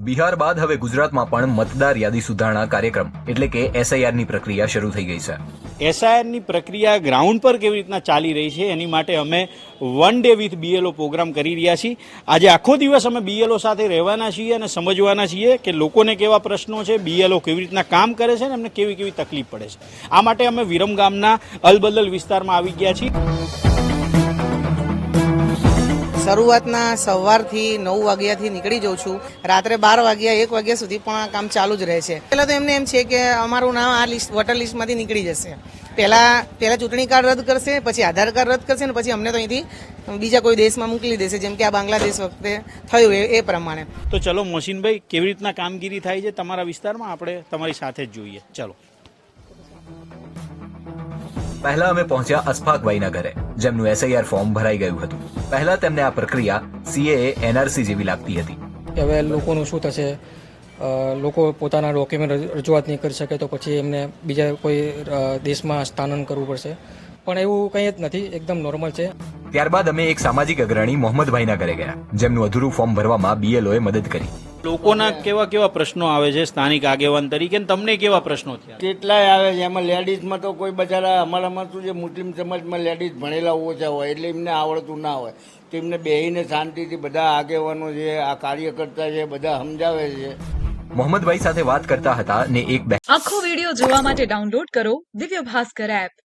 બિહાર બાદ હવે ગુજરાતમાં પણ મતદાર યાદી સુધારણા કાર્યક્રમ એટલે કે એસઆઈઆર ની પ્રક્રિયા શરૂ થઈ ગઈ છે. એસઆઈઆરની પ્રક્રિયા ગ્રાઉન્ડ પર કેવી રીતના ચાલી રહી છે એની માટે અમે one day with BLO programme કરી રહ્યા છીએ. આજે આખો દિવસ અમે બીએલઓ સાથે રહેવાના છીએ અને સમજવાના છીએ કે લોકોને કેવા પ્રશ્નો છે, બીએલઓ કેવી રીતના કામ કરે છે અને એમને કેવી કેવી તકલીફ પડે છે. આ માટે અમે વિરમગામના અલબદલ વિસ્તારમાં આવી ગયા છીએ. શરૂઆતના સવારથી 9 વાગ્યાથી નીકળી જાઉં છું, રાત્રે 12 વાગ્યા 1 વાગ્યા સુધી પણ આ કામ ચાલુ જ રહે છે. પહેલાં તો એમને એમ છે કે અમારું નામ આ લિસ્ટ વોટર લિસ્ટમાંથી નીકળી જશે. પહેલાં ચૂંટણી કાર્ડ રદ કરશે, પછી આધાર કાર્ડ રદ કરશે ને પછી અમને તો અહીંથી બીજા કોઈ દેશમાં મોકલી દેશે, જેમ કે આ બાંગ્લાદેશ વખતે થયું એ પ્રમાણે. તો ચલો મોહસિનભાઈ, કેવી રીતના કામગીરી થાય છે તમારા વિસ્તારમાં આપણે તમારી સાથે જ જોઈએ. ચલો. પહેલા અમે પહોંચ્યા અશફાકભાઈના ઘરે, જેમનું એસઆઈઆર ફોર્મ ભરાઈ ગયું હતું. પહેલા તેમને આ પ્રક્રિયા સીએએ એનઆરસી જેવી લાગતી હતી. હવે લોકોનું શું થશે, લોકો પોતાના ડોક્યુમેન્ટ રજૂઆત નહીં કરી શકે તો પછી એમને બીજા કોઈ દેશમાં સ્થાનાંતર કરવું પડશે, પણ એવું કંઈ જ નથી, એકદમ નોર્મલ છે. ત્યારબાદ અમે એક સામાજિક અગ્રણી મોહમ્મદભાઈના ઘરે ગયા, જેમનું અધૂરું ફોર્મ ભરવામાં બીએલઓએ મદદ કરી. લોકોના કેવા પ્રશ્નો આવે છે સ્થાનિક આગેવાન તરીકે, તમને કેવા પ્રશ્નો થયા? કેટલાય આવે છે. એમાં લેડીઝમાં તો કોઈ બચારા અમારામાં શું છે, મુસ્લિમ સમાજમાં લેડીઝ ભણેલા ઓછા હોય એટલે એમને આવડતું ના હોય, તો એમને બેહીને શાંતિથી બધા આગેવાનો છે, આ કાર્યકર્તા છે, બધા સમજાવે છે. મોહમ્મદભાઈ સાથે વાત કરતા હતા ને એક આખો વિડીયો જોવા માટે ડાઉનલોડ કરો દિવ્ય ભાસ્કર એપ.